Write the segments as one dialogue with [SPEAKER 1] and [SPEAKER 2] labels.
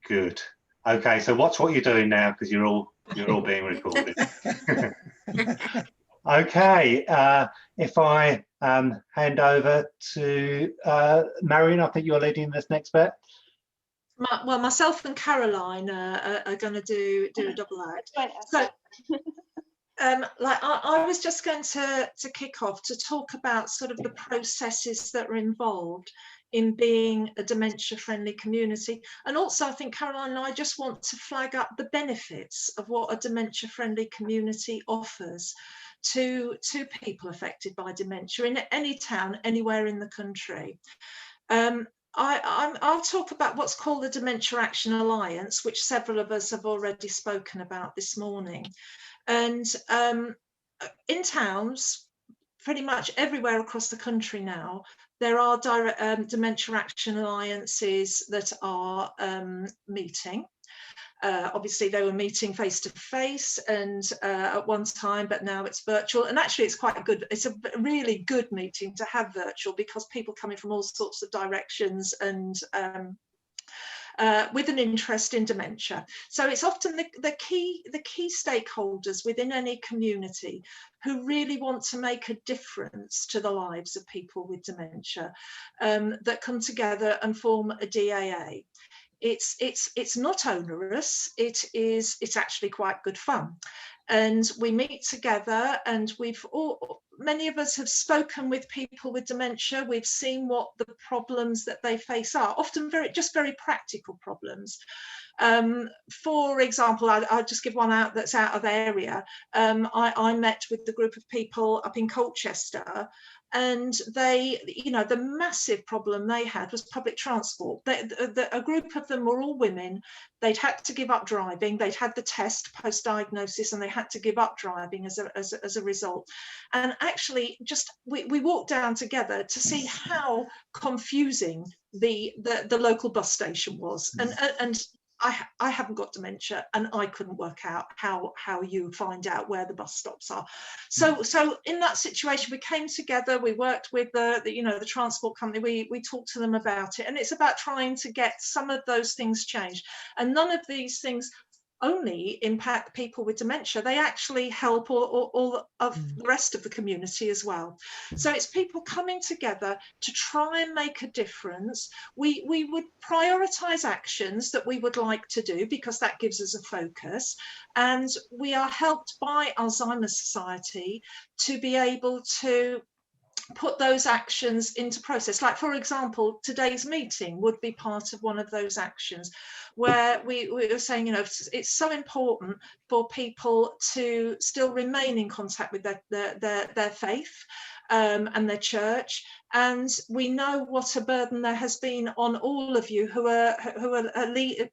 [SPEAKER 1] Good. Okay, so watch what you're doing now, because you're all being recorded. Okay, if I hand over to Marion, I think you're leading this next bit.
[SPEAKER 2] Well, myself and Caroline are going to do a double act. So, I was just going to kick off to talk about sort of the processes that are involved in being a dementia-friendly community. And also, I think Caroline and I just want to flag up the benefits of what a dementia-friendly community offers to people affected by dementia in any town, anywhere in the country. I'll talk about what's called the Dementia Action Alliance, which several of us have already spoken about this morning. And in towns, pretty much everywhere across the country now, there are Dementia Action Alliances that are meeting. Obviously, they were meeting face to face and at one time, but now it's virtual. And actually, it's quite good. It's a really good meeting to have virtual, because people coming from all sorts of directions and with an interest in dementia. So it's often the key stakeholders within any community who really want to make a difference to the lives of people with dementia that come together and form a DAA. It's not onerous. It's actually quite good fun, and we meet together, and many of us have spoken with people with dementia. We've seen what the problems that they face are, often very practical problems. For example, I'll just give one out that's out of area. I met with the group of people up in Colchester, and they, the massive problem they had was public transport. A group of them were all women. They'd had to give up driving. They'd had the test post-diagnosis, and they had to give up driving as a result. And actually, we walked down together to see how confusing the local bus station was. And I haven't got dementia, and I couldn't work out how you find out where the bus stops are. So in that situation, we came together. We worked with the transport company. We talked to them about it, and it's about trying to get some of those things changed. And none of these things only impact people with dementia. They actually help all of the rest of the community as well. So it's people coming together to try and make a difference. We would prioritise actions that we would like to do, because that gives us a focus, and we are helped by Alzheimer's Society to be able to put those actions into process. Like, for example, today's meeting would be part of one of those actions, where we were saying, it's so important for people to still remain in contact with their faith and their church. And we know what a burden there has been on all of you who are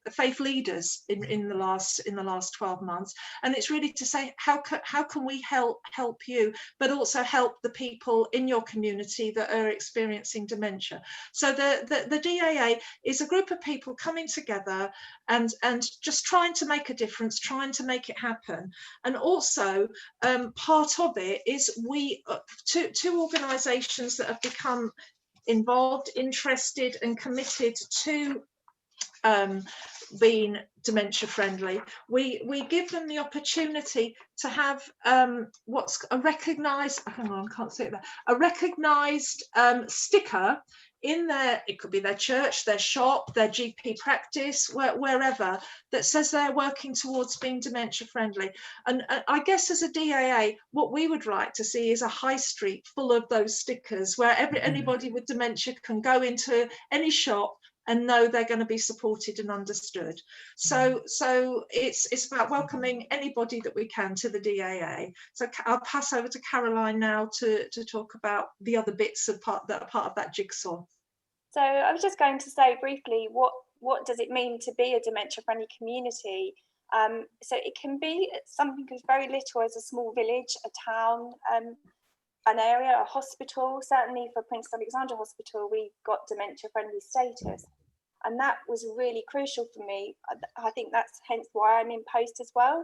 [SPEAKER 2] faith leaders in the last 12 months. And it's really to say, how can we help you, but also help the people in your community that are experiencing dementia. So the DAA is a group of people coming together and just trying to make a difference, trying to make it happen. And also part of it is two organisations that have become involved, interested and committed to being dementia friendly. We give them the opportunity to have what's a recognised, a recognised sticker in it could be their church, their shop, their GP practice, wherever, that says they're working towards being dementia friendly. And I guess as a DAA, what we would like to see is a high street full of those stickers, where anybody with dementia can go into any shop and know they're going to be supported and understood. So it's about welcoming anybody that we can to the DAA. So I'll pass over to Caroline now to talk about the other bits that are part of that jigsaw.
[SPEAKER 3] So I was just going to say briefly, what does it mean to be a dementia-friendly community? So it can be something as very little as a small village, a town, an area, a hospital. Certainly for Prince Alexander Hospital, we got dementia-friendly status. And that was really crucial for me. I think that's hence why I'm in post as well,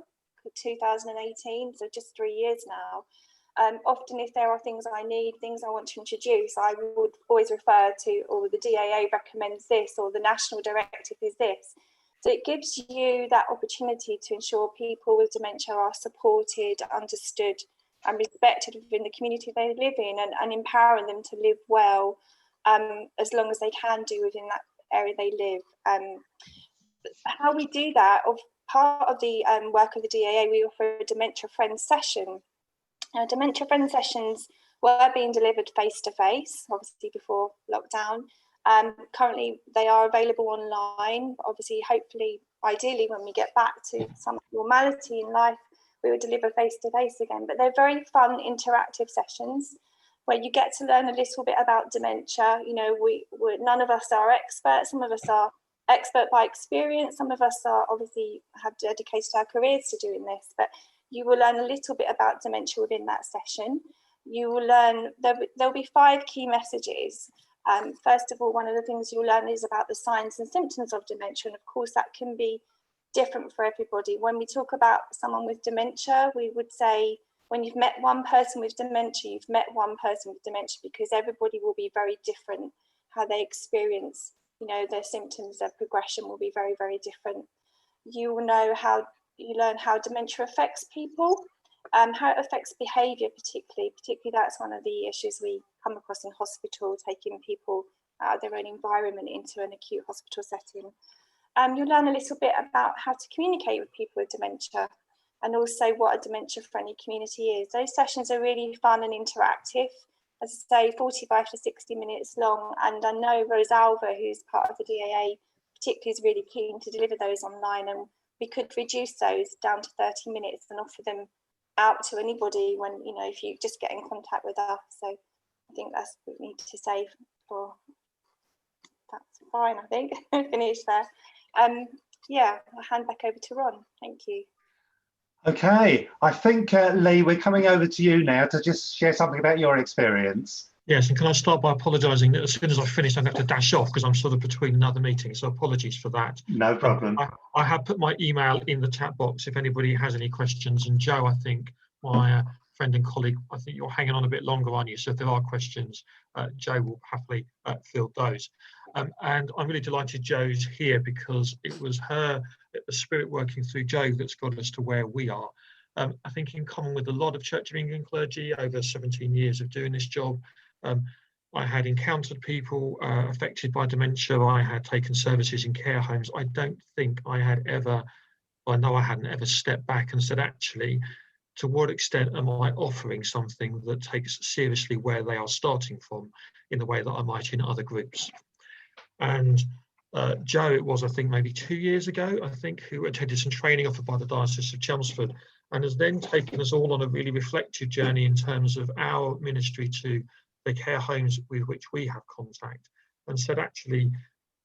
[SPEAKER 3] 2018, so just 3 years now. Often if there are things I need, things I want to introduce, I would always refer to, or the DAA recommends this, or the national directive is this. So it gives you that opportunity to ensure people with dementia are supported, understood and respected within the community they live in, and empowering them to live well as long as they can do within that area they live. How we do that, part of the work of the DAA, we offer a Dementia Friends session. Now, Dementia Friends sessions were being delivered face-to-face, obviously before lockdown. Currently, they are available online. Obviously, hopefully, ideally, when we get back to some normality in life, we will deliver face-to-face again. But they're very fun, interactive sessions where you get to learn a little bit about dementia. You know, we're none of us are experts. Some of us are expert by experience. Some of us are obviously have dedicated our careers to doing this. But you will learn a little bit about dementia within that session. You will learn, there'll be 5 key messages. First of all, one of the things you'll learn is about the signs and symptoms of dementia. And of course, that can be different for everybody. When we talk about someone with dementia, we would say, when you've met one person with dementia, you've met one person with dementia, because everybody will be very different. How they experience, you know, their symptoms, their progression will be very, very different. You will know how, you learn how dementia affects people, how it affects behaviour particularly that's one of the issues we come across in hospital, taking people out of their own environment into an acute hospital setting. You'll learn a little bit about how to communicate with people with dementia, and also what a dementia-friendly community is. Those sessions are really fun and interactive. As I say, 45 to 60 minutes long, and I know Rosalva, who's part of the DAA, particularly is really keen to deliver those online, and we could reduce those down to 30 minutes and offer them out to anybody when, you know, if you just get in contact with us. So I think that's what we need to say for, that's fine, I think. Finish there. Yeah, I'll hand back over to Ron. Thank you.
[SPEAKER 1] Okay, I think, Lee, we're coming over to you now to just share something about your experience.
[SPEAKER 4] Yes, and can I start by apologising that as soon as I finish, I'm going to have to dash off because I'm sort of between another meeting, so apologies for that.
[SPEAKER 1] No problem.
[SPEAKER 4] I have put my email in the chat box if anybody has any questions, and Joe, I think, my friend and colleague, I think you're hanging on a bit longer, aren't you? So if there are questions, Joe will happily field those. And I'm really delighted Joe's here, because it was her, the spirit working through Joe that's got us to where we are. I think in common with a lot of Church of England clergy over 17 years of doing this job, I had encountered people affected by dementia. I had taken services in care homes. I don't think I had ever, I know I hadn't ever stepped back and said, actually, to what extent am I offering something that takes seriously where they are starting from in the way that I might in other groups? And Joe, it was, I think, maybe 2 years ago, I think, who attended some training offered by the Diocese of Chelmsford, and has then taken us all on a really reflective journey in terms of our ministry to the care homes with which we have contact, and said, actually,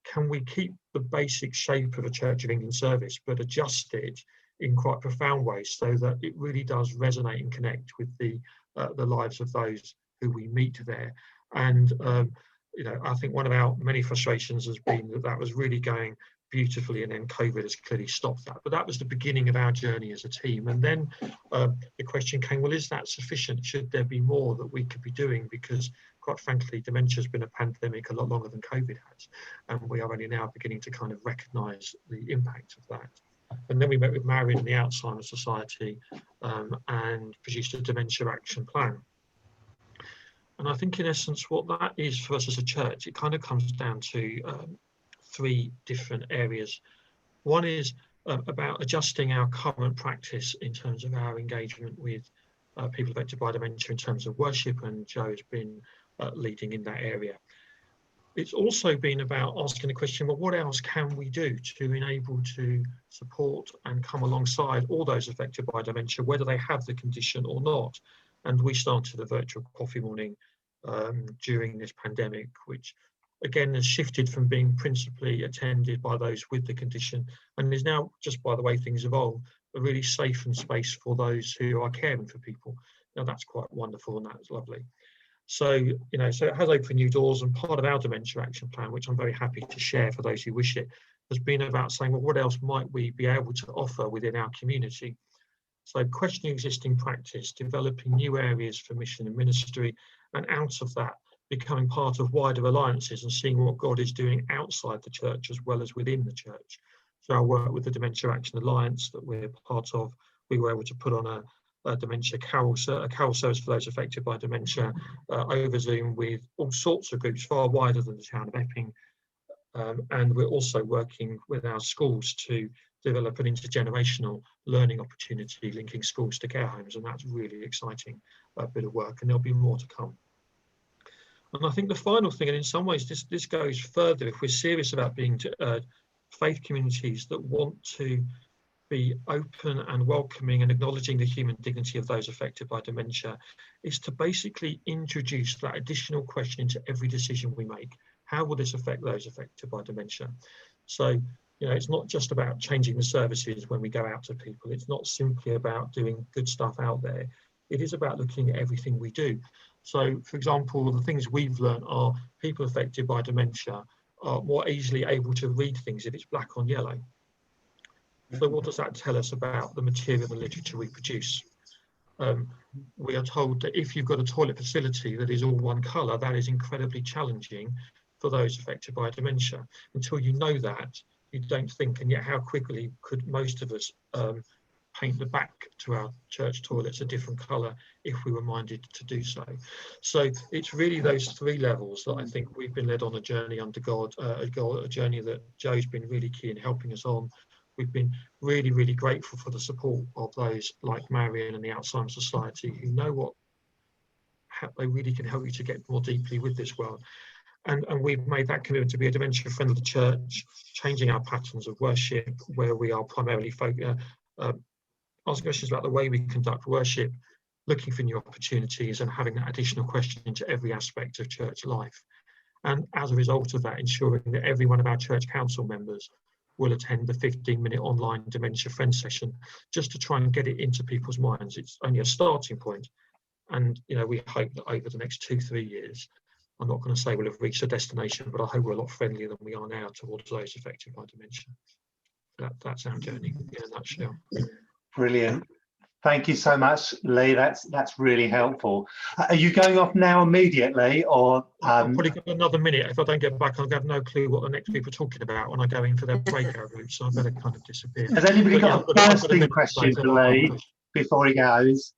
[SPEAKER 4] can we keep the basic shape of a Church of England service, but adjust it in quite profound ways so that it really does resonate and connect with the lives of those who we meet there. And you know, I think one of our many frustrations has been that that was really going beautifully, and then COVID has clearly stopped that. But that was the beginning of our journey as a team. And then the question came, well, is that sufficient? Should there be more that we could be doing? Because quite frankly, dementia has been a pandemic a lot longer than COVID has. And we are only now beginning to kind of recognise the impact of that. And then we met with Marion and the Alzheimer's Society and produced a dementia action plan. And I think in essence, what that is for us as a church, it kind of comes down to 3 different areas. One is about adjusting our current practice in terms of our engagement with people affected by dementia in terms of worship, and Joe has been leading in that area. It's also been about asking the question, well, what else can we do to enable to support and come alongside all those affected by dementia, whether they have the condition or not? And we started a virtual coffee morning during this pandemic, which again has shifted from being principally attended by those with the condition, and is now, just by the way things evolve, a really safe and space for those who are caring for people. Now that's quite wonderful, and that's lovely. So, you know, so it has opened new doors, and part of our dementia action plan, which I'm very happy to share for those who wish it, has been about saying, well, what else might we be able to offer within our community? So questioning existing practice, developing new areas for mission and ministry, and out of that, becoming part of wider alliances and seeing what God is doing outside the church as well as within the church. through our work with the Dementia Action Alliance that we're part of, we were able to put on a dementia carol service for those affected by dementia over Zoom with all sorts of groups far wider than the town of Epping. And we're also working with our schools to develop an intergenerational learning opportunity linking schools to care homes, and that's really exciting bit of work, and there'll be more to come. And I think the final thing, and in some ways this goes further, if we're serious about being faith communities that want to be open and welcoming and acknowledging the human dignity of those affected by dementia, is to basically introduce that additional question into every decision we make. How will this affect those affected by dementia? So, you know, it's not just about changing the services when we go out to people. It's not simply about doing good stuff out there. It is about looking at everything we do. So, for example, the things we've learned are people affected by dementia are more easily able to read things if it's black on yellow. So what does that tell us about the material and literature we produce? We are told that if you've got a toilet facility that is all one colour, that is incredibly challenging for those affected by dementia. Until you know that, you don't think, and yet how quickly could most of us paint the back to our church toilets a different colour if we were minded to do so. So it's really those three levels that I think we've been led on a journey under God, a journey that Joe's been really key in helping us on. We've been really, really grateful for the support of those like Marion and the Alzheimer's Society who know how they really can help you to get more deeply with this world. And we've made that commitment to be a dementia friendly church, changing our patterns of worship where we are primarily asking questions about the way we conduct worship, looking for new opportunities and having that additional question into every aspect of church life. And as a result of that, ensuring that every one of our church council members will attend the 15-minute online Dementia Friend session just to try and get it into people's minds. It's only a starting point. And, you know, we hope that over the next 2-3 years, I'm not going to say we'll have reached a destination, but I hope we're a lot friendlier than we are now towards those affected by dementia. That's our journey in a nutshell.
[SPEAKER 1] Brilliant. Thank you so much, Lee. That's really helpful. Are you going off now immediately, or?
[SPEAKER 4] I'll probably got another minute. If I don't get back, I'll have no clue what the next people are talking about when I go in for their breakout route, so I better kind of disappear.
[SPEAKER 1] Has anybody got a bursting question
[SPEAKER 4] later,
[SPEAKER 1] for Lee before he goes?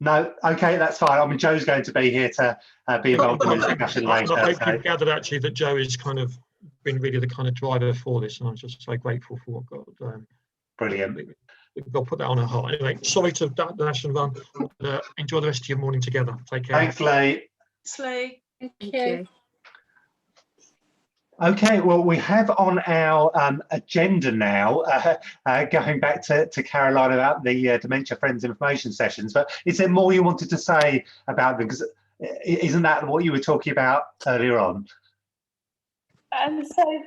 [SPEAKER 1] No? Okay, that's fine. I mean, Joe's going to be here to be involved in the discussion later.
[SPEAKER 4] I hope you've gathered actually that Joe has kind of been really the kind of driver for this, and I'm just so grateful for what God
[SPEAKER 1] Brilliant.
[SPEAKER 4] God put that on her heart. Anyway, sorry to dash and run. Enjoy the rest of your morning together. Take care.
[SPEAKER 1] Thanks, Lee.
[SPEAKER 2] Thanks, Lee.
[SPEAKER 5] Thank you.
[SPEAKER 1] Okay, well, we have on our agenda now, going back to Caroline about the Dementia Friends information sessions, but is there more you wanted to say about them? Because isn't that what you were talking about earlier on?
[SPEAKER 3] So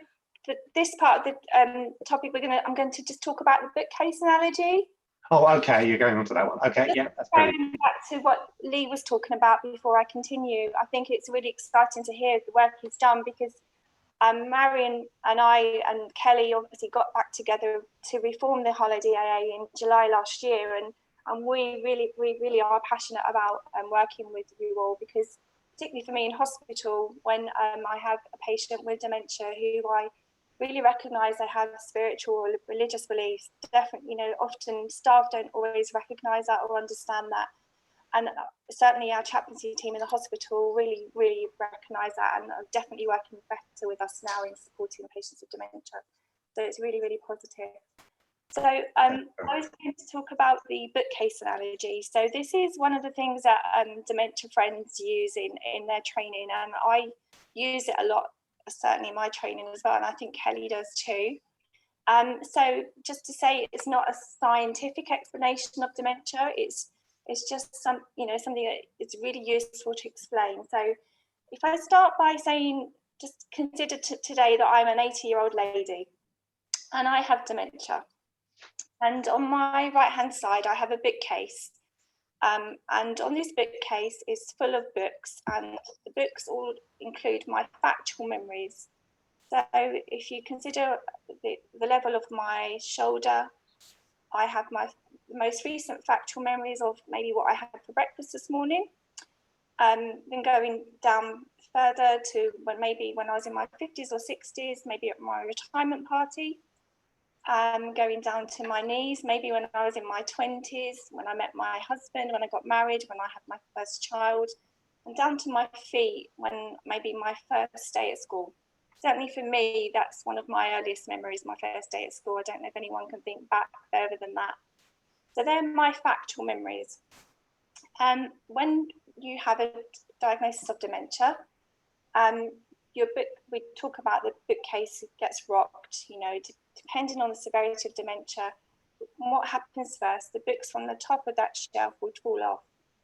[SPEAKER 3] this part of the topic, I'm going to just talk about the bookcase analogy.
[SPEAKER 1] Oh, okay, you're going on to that one. Okay, yeah, that's brilliant.
[SPEAKER 3] Going back to what Lee was talking about before I continue, I think it's really exciting to hear the work he's done, because Marion and I and Kelly obviously got back together to reform the Holiday AA in July last year, and we really are passionate about working with you all, because particularly for me in hospital, when I have a patient with dementia who I really recognise they have spiritual or religious beliefs, definitely, you know, often staff don't always recognise that or understand that. And certainly our chaplaincy team in the hospital really recognise that, and are definitely working better with us now in supporting patients with dementia. So it's really positive. So I was going to talk about the bookcase analogy. So this is one of the things that Dementia Friends use in their training, and I use it a lot, certainly in my training as well, and I think Kelly does too. So just to say, it's not a scientific explanation of dementia. It's just something that it's really useful to explain. So if I start by saying, just consider today that I'm an 80-year-old lady and I have dementia. And on my right-hand side, I have a bookcase. And on this bookcase is full of books, and the books all include my factual memories. So if you consider the level of my shoulder, I have my most recent factual memories of maybe what I had for breakfast this morning. Then going down further to when I was in my 50s or 60s, maybe at my retirement party, going down to my knees, maybe when I was in my 20s, when I met my husband, when I got married, when I had my first child, and down to my feet when maybe my first day at school. Certainly for me, that's one of my earliest memories, my first day at school. I don't know if anyone can think back further than that. So they're my factual memories. When you have a diagnosis of dementia, your book, we talk about the bookcase gets rocked, you know, depending on the severity of dementia. What happens first? The books from the top of that shelf will fall off.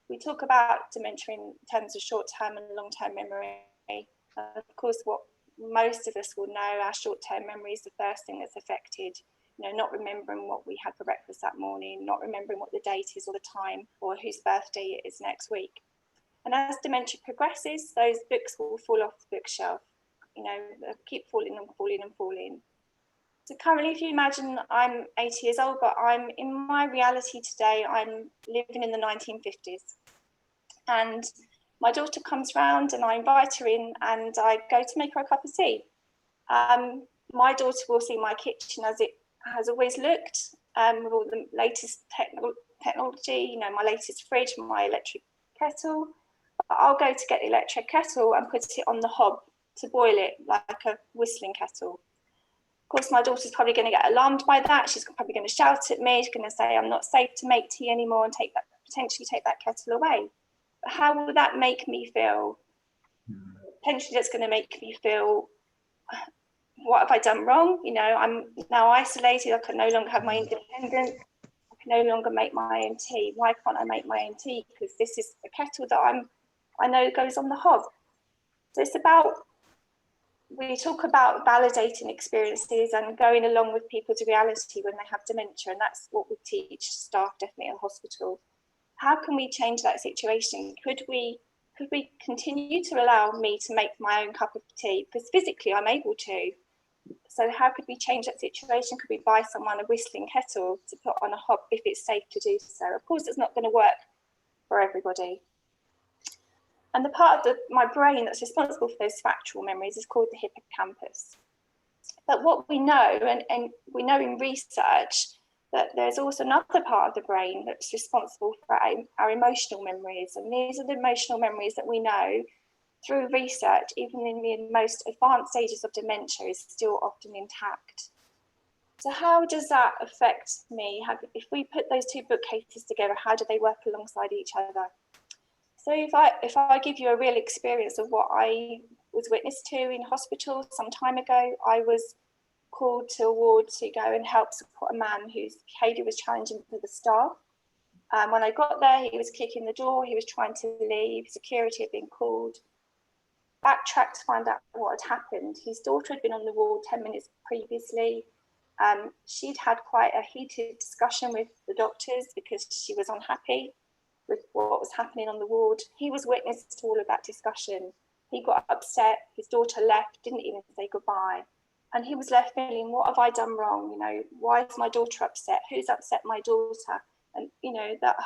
[SPEAKER 3] We talk about dementia in terms of short-term and long-term memory. Of course, what most of us will know, our short-term memory is the first thing that's affected. You know, not remembering what we had for breakfast that morning, not remembering what the date is or the time or whose birthday it is next week. And as dementia progresses, those books will fall off the bookshelf. You know, they'll keep falling and falling and falling. So currently, if you imagine I'm 80 years old, but I'm in my reality today, I'm living in the 1950s. And my daughter comes round and I invite her in and I go to make her a cup of tea. My daughter will see my kitchen as it has always looked, with all the latest technology, you know, my latest fridge, my electric kettle. But I'll go to get the electric kettle and put it on the hob to boil it like a whistling kettle. Of course, my daughter's probably going to get alarmed by that. She's probably going to shout at me. She's going to say, I'm not safe to make tea anymore, and potentially take that kettle away. But how will that make me feel? Potentially that's going to make me feel, what have I done wrong? You know, I'm now isolated. I can no longer have my independence. I can no longer make my own tea. Why can't I make my own tea? Because this is a kettle that I know goes on the hob. So it's about, we talk about validating experiences and going along with people's reality when they have dementia, and that's what we teach staff definitely at the hospital. How can we change that situation? Could we continue to allow me to make my own cup of tea? Because physically I'm able to. So how could we change that situation? Could we buy someone a whistling kettle to put on a hob if it's safe to do so? Of course, it's not going to work for everybody. And the part of my brain that's responsible for those factual memories is called the hippocampus. But what we know, and we know in research, that there's also another part of the brain that's responsible for our emotional memories. And these are the emotional memories that we know through research, even in the most advanced stages of dementia, is still often intact. So how does that affect me? If we put those two bookcases together, how do they work alongside each other? So if I give you a real experience of what I was witness to in hospital some time ago, I was called to a ward to go and help support a man whose behaviour was challenging for the staff. When I got there, he was kicking the door, he was trying to leave, security had been called. Backtracked to find out what had happened. His daughter had been on the ward 10 minutes previously. She'd had quite a heated discussion with the doctors because she was unhappy with what was happening on the ward. He was witness to all of that discussion. He got upset, his daughter left, didn't even say goodbye. And he was left feeling, what have I done wrong? You know, why is my daughter upset? Who's upset my daughter? And, you know, that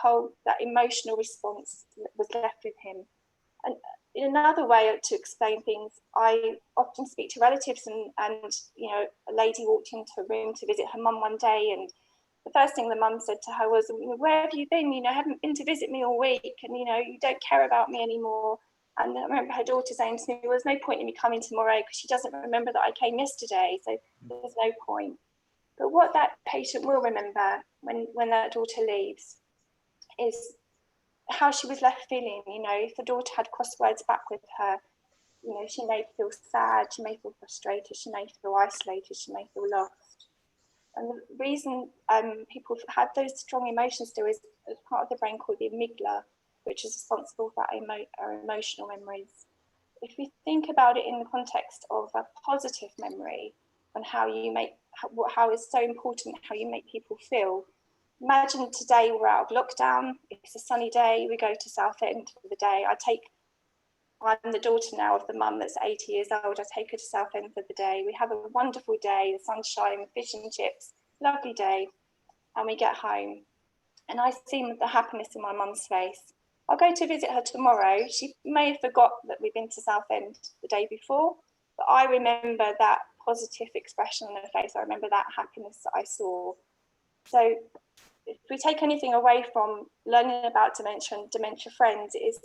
[SPEAKER 3] emotional response was left with him. And in another way to explain things, I often speak to relatives and you know, a lady walked into a room to visit her mum one day, and the first thing the mum said to her was, where have you been? You know, haven't been to visit me all week, and, you know, you don't care about me anymore. And I remember her daughter saying to me, well, there's no point in me coming tomorrow because she doesn't remember that I came yesterday, so there's no point. But what that patient will remember when that daughter leaves is how she was left feeling. You know, if the daughter had crosswords back with her, you know, she may feel sad, she may feel frustrated, she may feel isolated, she may feel lost. And the reason people have those strong emotions still is part of the brain called the amygdala, which is responsible for our emotional memories. If we think about it in the context of a positive memory and how it's so important how you make people feel. Imagine today we're out of lockdown, it's a sunny day, we go to Southend for the day. I'm the daughter now of the mum that's 80 years old. I take her to Southend for the day. We have a wonderful day, the sun's shining, fish and chips, lovely day. And we get home. And I see the happiness in my mum's face. I'll go to visit her tomorrow. She may have forgot that we've been to Southend the day before, but I remember that positive expression on her face. I remember that happiness that I saw. So if we take anything away from learning about dementia and Dementia Friends, it is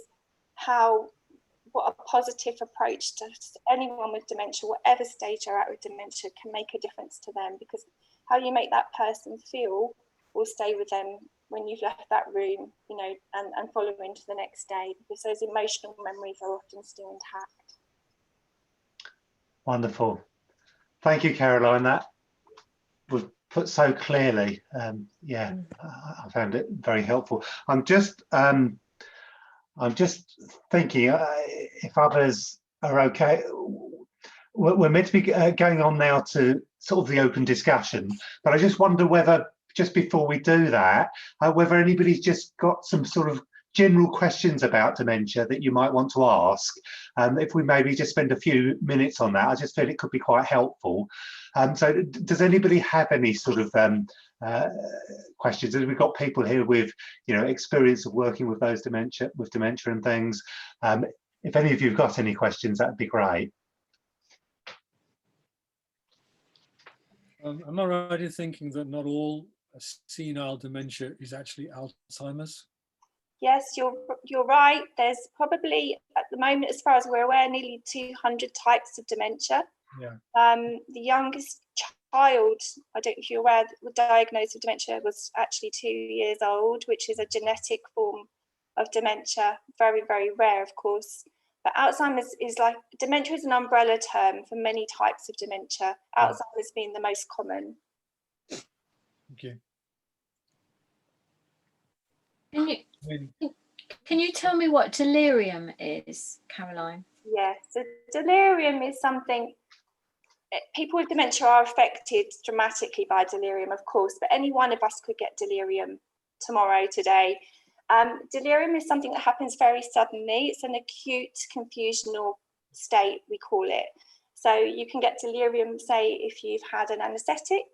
[SPEAKER 3] what a positive approach to anyone with dementia, whatever stage you're at with dementia, can make a difference to them, because how you make that person feel will stay with them when you've left that room, you know, and follow into the next day, because those emotional memories are often still intact.
[SPEAKER 1] Wonderful. Thank you, Caroline. That was put so clearly. Yeah, I found it very helpful. I'm just thinking if others are okay. We're meant to be going on now to sort of the open discussion, but I just wonder whether, just before we do that, whether anybody's just got some sort of general questions about dementia that you might want to ask. If we maybe just spend a few minutes on that, I just feel it could be quite helpful. So does anybody have any sort of questions? We've got people here with, you know, experience of working with those dementia and things. If any of you've got any questions, that'd be great.
[SPEAKER 5] Am I right in thinking that not all senile dementia is actually Alzheimer's?
[SPEAKER 3] Yes, you're right. There's probably, at the moment, as far as we're aware, nearly 200 types of dementia.
[SPEAKER 5] Yeah.
[SPEAKER 3] The youngest child, I don't know if you're aware, diagnosed with dementia was actually 2 years old, which is a genetic form of dementia. Very, very rare, of course. But Alzheimer's is like, dementia is an umbrella term for many types of dementia, Alzheimer's being the most common.
[SPEAKER 5] Okay.
[SPEAKER 6] Can you tell me what delirium is, Caroline?
[SPEAKER 3] Yes, so delirium is something, people with dementia are affected dramatically by delirium, of course, but any one of us could get delirium tomorrow, today. Delirium is something that happens very suddenly. It's an acute confusional state, we call it. So you can get delirium, say, if you've had an anaesthetic.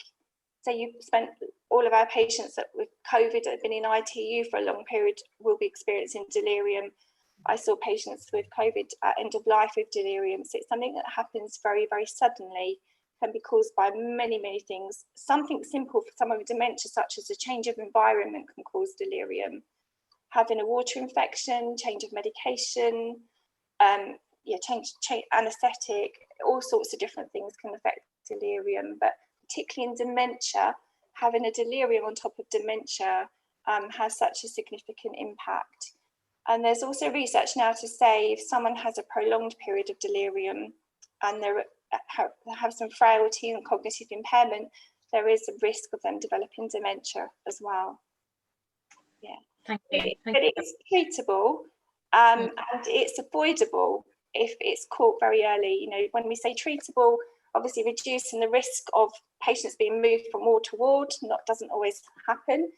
[SPEAKER 3] So you've spent, all of our patients that with COVID that have been in ITU for a long period will be experiencing delirium. I saw patients with COVID at end of life with delirium. So it's something that happens very, very suddenly, can be caused by many, many things. Something simple for someone with dementia, such as a change of environment, can cause delirium. Having a water infection, change of medication, change anaesthetic, all sorts of different things can affect delirium. But particularly in dementia, having a delirium on top of dementia has such a significant impact. And there's also research now to say if someone has a prolonged period of delirium and they have some frailty and cognitive impairment, there is a risk of them developing dementia as well. Yeah.
[SPEAKER 6] Thank you.
[SPEAKER 3] But it's treatable and it's avoidable if it's caught very early. You know, when we say treatable, obviously reducing the risk of patients being moved from ward to ward, doesn't always happen.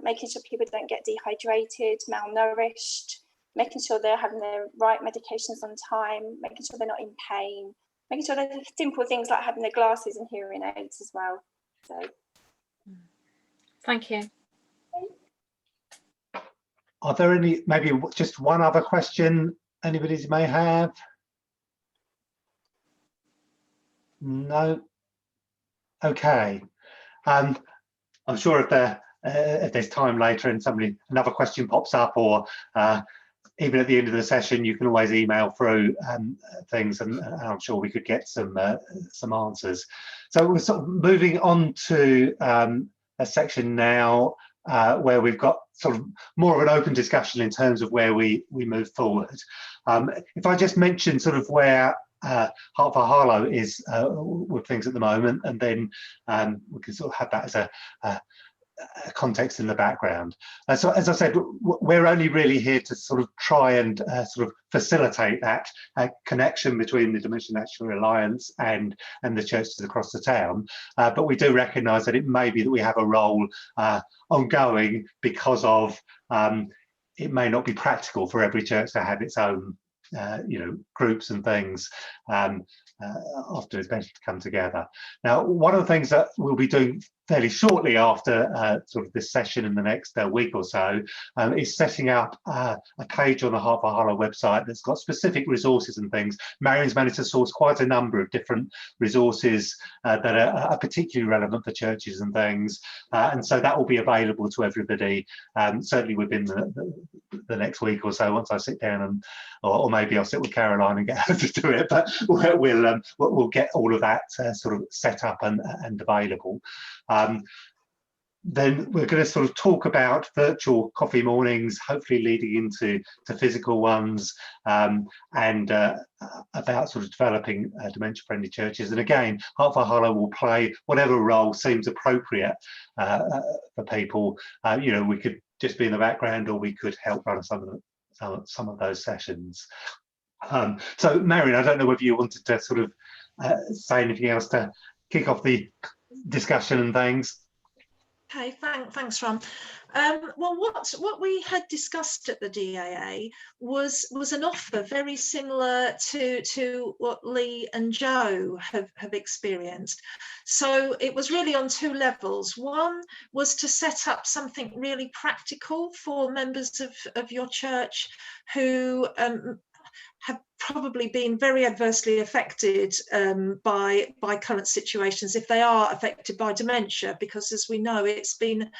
[SPEAKER 3] Making sure people don't get dehydrated, malnourished, making sure they're having the right medications on time, making sure they're not in pain, making sure they're simple things like having their glasses and hearing aids as well. So,
[SPEAKER 6] thank you.
[SPEAKER 1] Are there any, maybe just one other question anybody may have? No? Okay. I'm sure if there's time later and another question pops up, or even at the end of the session, you can always email through things, and I'm sure we could get some answers. So we're sort of moving on to a section now where we've got sort of more of an open discussion in terms of where we move forward. If I just mention sort of where Hartford Harlow is with things at the moment, and then we can sort of have that as a context in the background. So as I said, we're only really here to sort of try and sort of facilitate that connection between the Dementia National Alliance and the churches across the town. But we do recognise that it may be that we have a role ongoing because of it may not be practical for every church to have its own groups and things after it's better to come together. Now, one of the things that we'll be doing fairly shortly after sort of this session in the next week or so is setting up a page on the Heart for Harlow website that's got specific resources and things. Marion's managed to source quite a number of different resources that are particularly relevant for churches and things, and so that will be available to everybody certainly within the next week or so, once I sit down and or maybe I'll sit with Caroline and get her to do it, but we'll get all of that sort of set up and available. Then we're going to sort of talk about virtual coffee mornings, hopefully leading into physical ones, and about sort of developing dementia-friendly churches. And again, Heart for Harlow will play whatever role seems appropriate for people. We could just be in the background, or we could help run some of those sessions. So, Marion, I don't know whether you wanted to sort of say anything else to kick off the discussion and things.
[SPEAKER 2] Okay, thanks, Ron. Well, what we had discussed at the DAA was an offer very similar to what Lee and Joe have experienced. So it was really on two levels. One was to set up something really practical for members of your church who have probably been very adversely affected by current situations, if they are affected by dementia, because as we know, it's been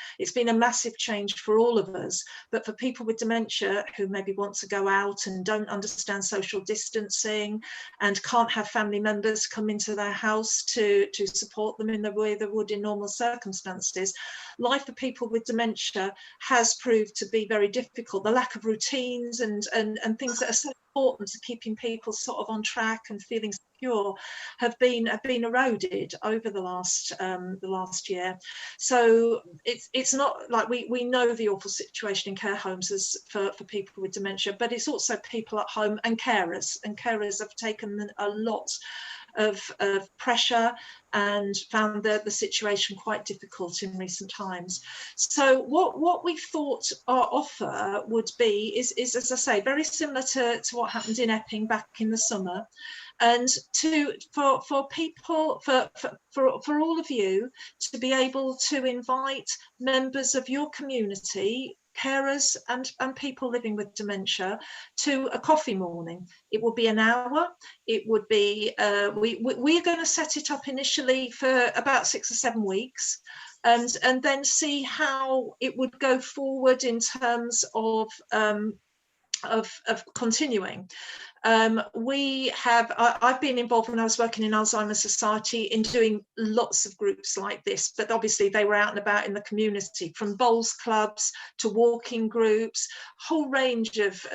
[SPEAKER 2] a massive change for all of us. But for people with dementia who maybe want to go out and don't understand social distancing and can't have family members come into their house to support them in the way they would in normal circumstances, life for people with dementia has proved to be very difficult. The lack of routines and things that are so important to keeping people sort of on track and feeling secure have been eroded over the last year. So it's not like we know the awful situation in care homes as for people with dementia, but it's also people at home and carers have taken a lot of pressure and found the situation quite difficult in recent times. So what we thought our offer would be is as I say, very similar to what happened in Epping back in the summer, and for people, for all of you to be able to invite members of your community, carers and people living with dementia, to a coffee morning. It will be an hour. It would be, we're going to set it up initially for about 6 or 7 weeks, and then see how it would go forward in terms of continuing. I've been involved when I was working in Alzheimer's Society in doing lots of groups like this, but obviously they were out and about in the community, from bowls clubs to walking groups, whole range of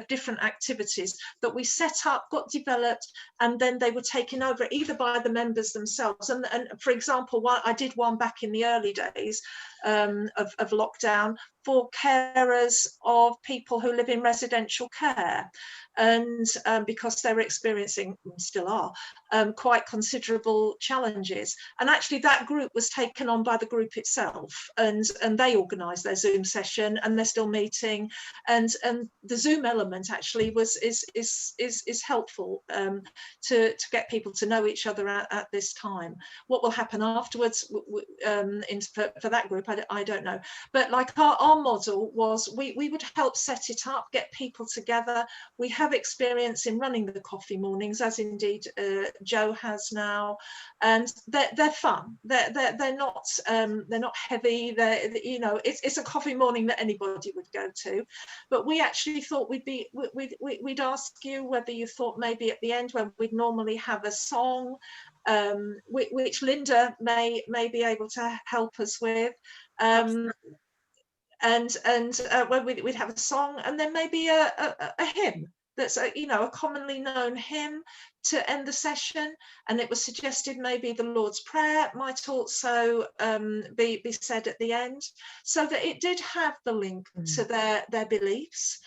[SPEAKER 2] different activities that we set up, got developed, and then they were taken over either by the members themselves. And for example, I did one back in the early days of lockdown for carers of people who live in residential care. And because they were experiencing, still are, quite considerable challenges. And actually that group was taken on by the group itself, and they organised their Zoom session, and they're still meeting. And the Zoom element actually is helpful to get people to know each other at this time. What will happen afterwards for that group, I don't know. But like our model was, we would help set it up, get people together. We have experience in running the coffee mornings, as indeed Joe has now, and they're fun. They're not heavy. It's a coffee morning that anybody would go to. But we actually thought we'd ask you whether you thought maybe at the end, when we'd normally have a song, which Linda may be able to help us with. And when we'd have a song, and then maybe a hymn that's a commonly known hymn to end the session. And it was suggested maybe the Lord's Prayer might also be said at the end, so that it did have the link to their beliefs.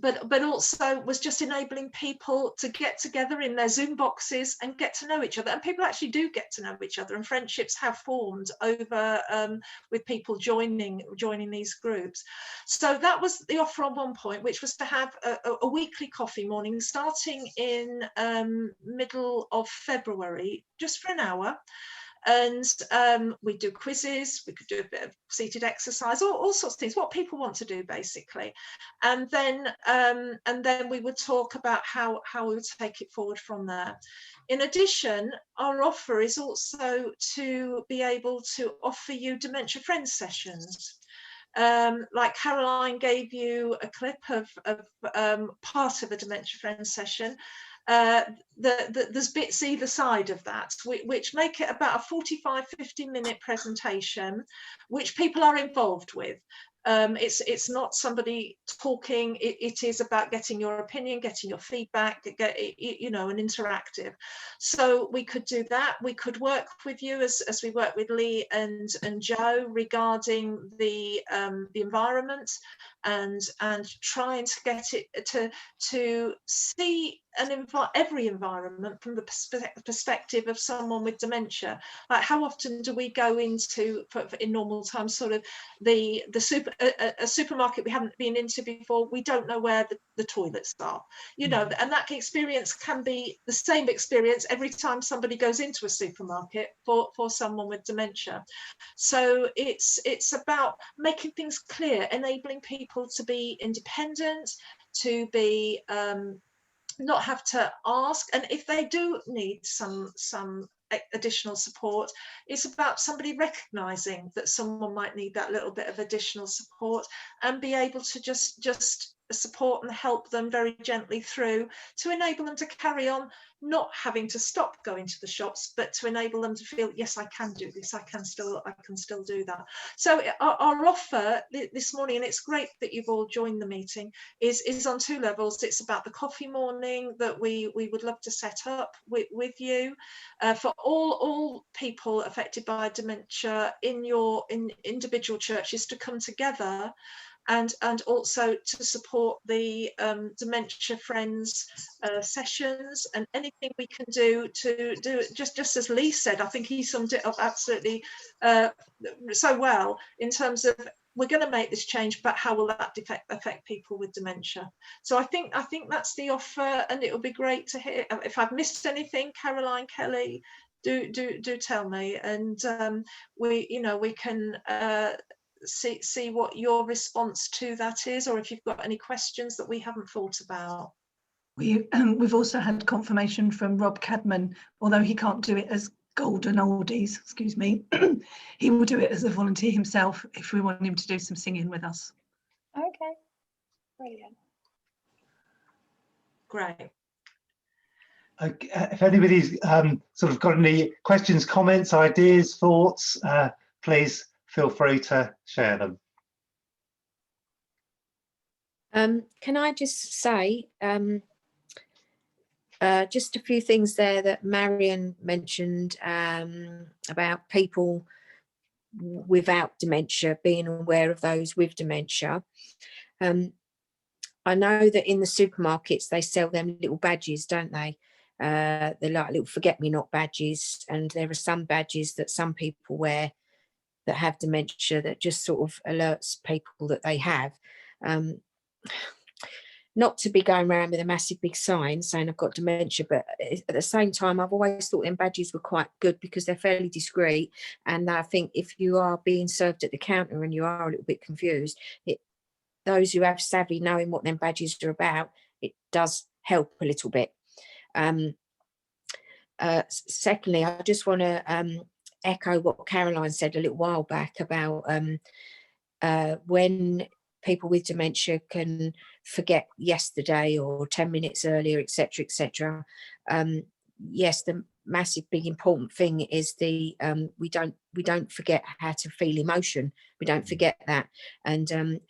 [SPEAKER 2] but also was just enabling people to get together in their Zoom boxes and get to know each other. And people actually do get to know each other, and friendships have formed over with people joining these groups. So that was the offer on one point, which was to have a weekly coffee morning starting in middle of February, just for an hour. And we do quizzes, we could do a bit of seated exercise, all sorts of things, what people want to do basically. And then we would talk about how we would take it forward from there. In addition, our offer is also to be able to offer you Dementia Friends sessions. Like Caroline gave you a clip of part of a Dementia Friends session. There's bits either side of that which make it about a 45-50 minute presentation which people are involved with. It's not somebody talking, it is about getting your opinion, getting your feedback, you know, an interactive. So we could do that. We could work with you as we work with Lee and Joe regarding the environment and trying to get it to see every environment from the perspective of someone with dementia. Like, how often do we go into, in normal times, sort of a supermarket we haven't been into before? We don't know where the toilets are, you know, and that experience can be the same experience every time somebody goes into a supermarket for someone with dementia. So it's about making things clear, enabling people to be independent, to be not have to ask, and if they do need some additional support, it's about somebody recognizing that someone might need that little bit of additional support and be able to just support and help them very gently through to enable them to carry on, not having to stop going to the shops, but to enable them to feel, yes, I can do this, I can still do that. So our offer this morning, and it's great that you've all joined the meeting, is on two levels. It's about the coffee morning that we would love to set up with you for all people affected by dementia in individual churches to come together and also to support the Dementia Friends sessions, and anything we can do to do it, just as Lee said. I think he summed it up absolutely so well in terms of, we're going to make this change, but how will that affect people with dementia? So I think that's the offer, and it would be great to hear. If I've missed anything, Caroline, Kelly, do tell me, and we can see what your response to that is, or if you've got any questions that we haven't thought about.
[SPEAKER 7] We've also had confirmation from Rob Cadman, although he can't do it as Golden Oldies, excuse me, he will do it as a volunteer himself if we want him to do some singing with us.
[SPEAKER 3] Okay, brilliant.
[SPEAKER 2] Great.
[SPEAKER 1] If anybody's sort of got any questions, comments, ideas, thoughts, please feel free to share them.
[SPEAKER 8] Can I just say just a few things there that Marion mentioned about people without dementia, being aware of those with dementia. I know that in the supermarkets they sell them little badges, don't they? They're like little forget-me-not badges, and there are some badges that some people wear that have dementia that just sort of alerts people that they have. Not to be going around with a massive big sign saying I've got dementia, but at the same time, I've always thought them badges were quite good because they're fairly discreet. And I think if you are being served at the counter and you are a little bit confused, those who have savvy knowing what them badges are about, it does help a little bit. Secondly, I just want to echo what Caroline said a little while back about when people with dementia can forget yesterday or 10 minutes earlier, etc., etc. Yes, the massive, big, important thing is the we don't forget how to feel emotion. We don't forget that, and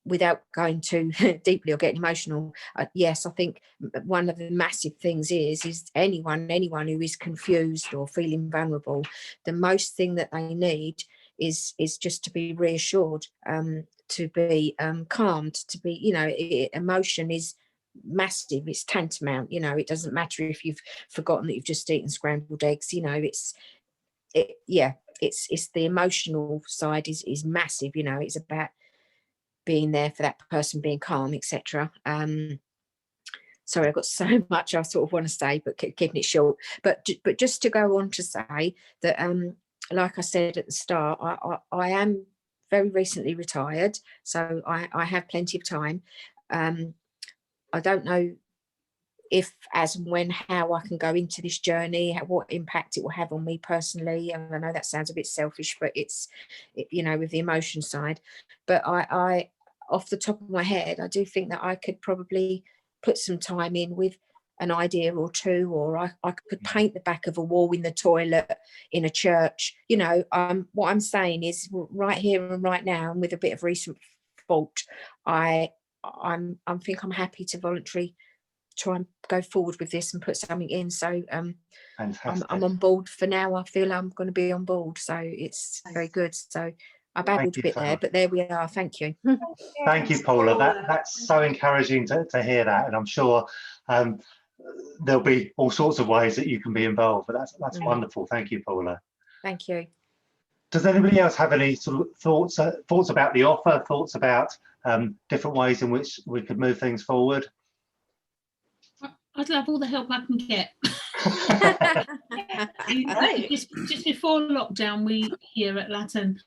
[SPEAKER 8] without going too deeply or getting emotional, yes, I think one of the massive things is anyone who is confused or feeling vulnerable, the most thing that they need is just to be reassured, to be calmed, to be, you know, emotion is massive, it's tantamount, you know, it doesn't matter if you've forgotten that you've just eaten scrambled eggs, you know, it's the emotional side is massive, you know, it's about being there for that person, being calm, etc. Sorry, I've got so much I sort of want to say, but keeping it short. But just to go on to say that, like I said at the start, I am very recently retired, so I have plenty of time. I don't know if, as and when, how I can go into this journey, what impact it will have on me personally. And I know that sounds a bit selfish, but it's, you know, with the emotion side. But I, off the top of my head, I do think that I could probably put some time in with an idea or two, or I could paint the back of a wall in the toilet in a church. You know, what I'm saying is, right here and right now, and with a bit of recent thought, I think I'm happy to voluntarily try and go forward with this and put something in. So I'm on board for now. I feel I'm going to be on board, so it's very good. So I babbled a bit there, but there we are. Thank you.
[SPEAKER 1] Thank you, Paula. That's so encouraging to hear that, and I'm sure there'll be all sorts of ways that you can be involved. But that's wonderful. Thank you, Paula.
[SPEAKER 8] Thank you.
[SPEAKER 1] Does anybody else have any sort of thoughts about the offer? Thoughts about different ways in which we could move things forward?
[SPEAKER 9] I'd love all the help I can get. Just before lockdown, we here at Latin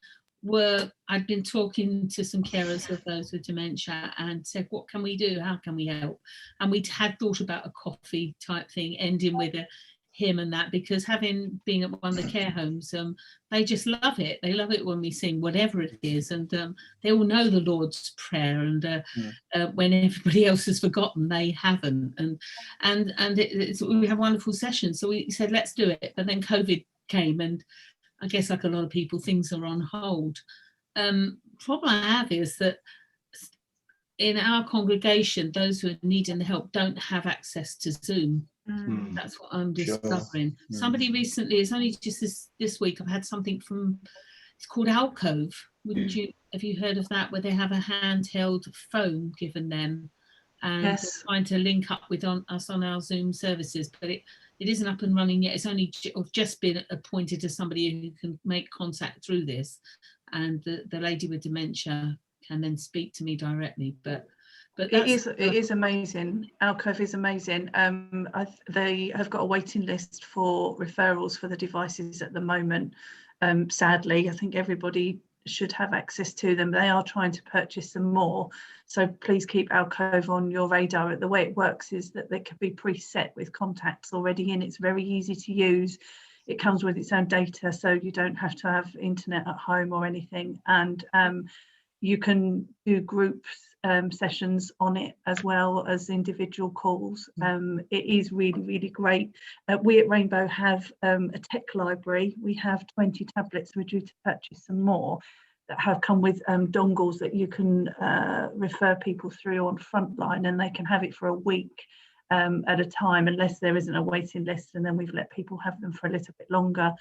[SPEAKER 9] I'd been talking to some carers of those with dementia and said, what can we do? How can we help? And we had thought about a coffee type thing, ending with him and that, because having been at one of the care homes, they just love it. They love it when we sing whatever it is, and they all know the Lord's Prayer, and when everybody else has forgotten, they haven't. And we have wonderful sessions. So we said, let's do it. But then COVID came, and I guess, like a lot of people, things are on hold. Problem I have is that in our congregation, those who are needing the help don't have access to Zoom. That's what I'm discovering. Sure. Somebody recently, it's only just this week, I've had something from, it's called Alcove. Have you heard of that, where they have a handheld phone given them, and they're trying to link up with us on our Zoom services, but it isn't up and running yet. It's only just been appointed as somebody who can make contact through this, and the lady with dementia can then speak to me directly. But it
[SPEAKER 7] is amazing. Alcove is amazing. They have got a waiting list for referrals for the devices at the moment. Sadly, I think everybody should have access to them. They are trying to purchase some more, so please keep Alcove on your radar. The way it works is that they can be preset with contacts already in. It's very easy to use. It comes with its own data, so you don't have to have internet at home or anything, and you can do group sessions on it as well as individual calls. It is really, really great. We at Rainbow have a tech library. We have 20 tablets. We're due to purchase some more that have come with dongles that you can refer people through on Frontline, and they can have it for a week at a time, unless there isn't a waiting list, and then we've let people have them for a little bit longer.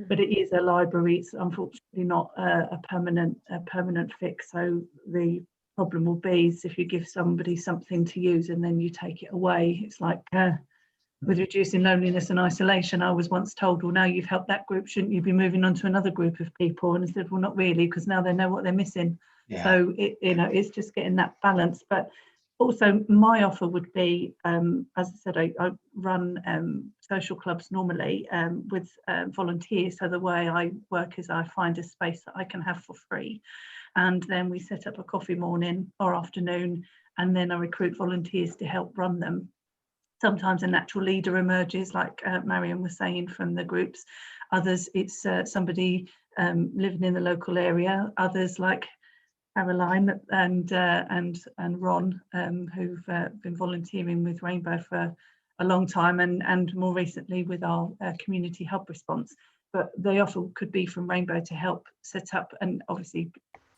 [SPEAKER 7] But it is a library. It's unfortunately not a permanent fix. So the problem will be is if you give somebody something to use and then you take it away. It's like with reducing loneliness and isolation, I was once told, well, now you've helped that group, shouldn't you be moving on to another group of people? And I said, well, not really, because now they know what they're missing. So it's just getting that balance. But also, my offer would be, as I said, I run social clubs normally with volunteers. So the way I work is I find a space that I can have for free, and then we set up a coffee morning or afternoon, and then I recruit volunteers to help run them. Sometimes a natural leader emerges, like Marion was saying, from the groups. Others, it's somebody living in the local area. Others, like Caroline and Ron, who've been volunteering with Rainbow for a long time, and more recently with our community hub response. But the offer could be from Rainbow to help set up, and obviously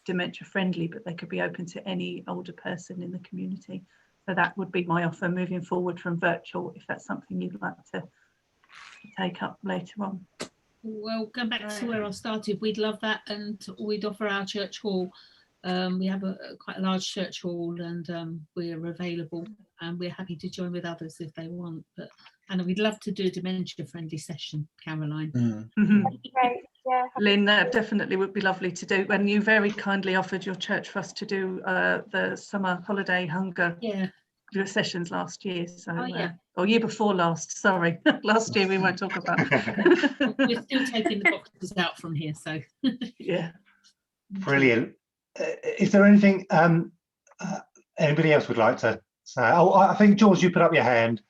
[SPEAKER 7] dementia friendly, but they could be open to any older person in the community. So that would be my offer moving forward from virtual, if that's something you'd like to take up later on.
[SPEAKER 9] Well, going back to where I started, we'd love that, and we'd offer our church hall. We have quite a large church hall, and we're available, and we're happy to join with others if they want. And we'd love to do a dementia-friendly session, Caroline.
[SPEAKER 3] Great, yeah.
[SPEAKER 7] Lynn, that definitely would be lovely to do. And you very kindly offered your church for us to do the summer holiday hunger sessions last year. So, or year before last, sorry. Last year we won't talk about.
[SPEAKER 9] We're still taking the boxes out from here, so.
[SPEAKER 7] Yeah.
[SPEAKER 1] Brilliant. Is there anything anybody else would like to say? Oh, I think, George, you put up your hand.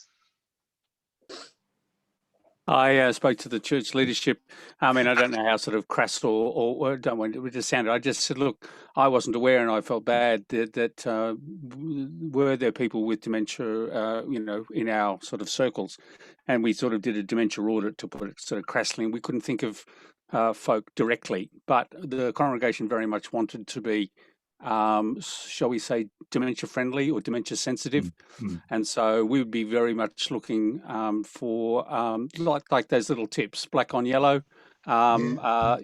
[SPEAKER 10] I spoke to the church leadership. I mean, I don't know how sort of crass or don't want it just sounded. I just said, look, I wasn't aware, and I felt bad that were there people with dementia, in our sort of circles, and we sort of did a dementia audit, to put it sort of crassly, and we couldn't think of folk directly, but the congregation very much wanted to be, shall we say, dementia friendly or dementia sensitive. And so we would be very much looking for like those little tips, black on yellow. I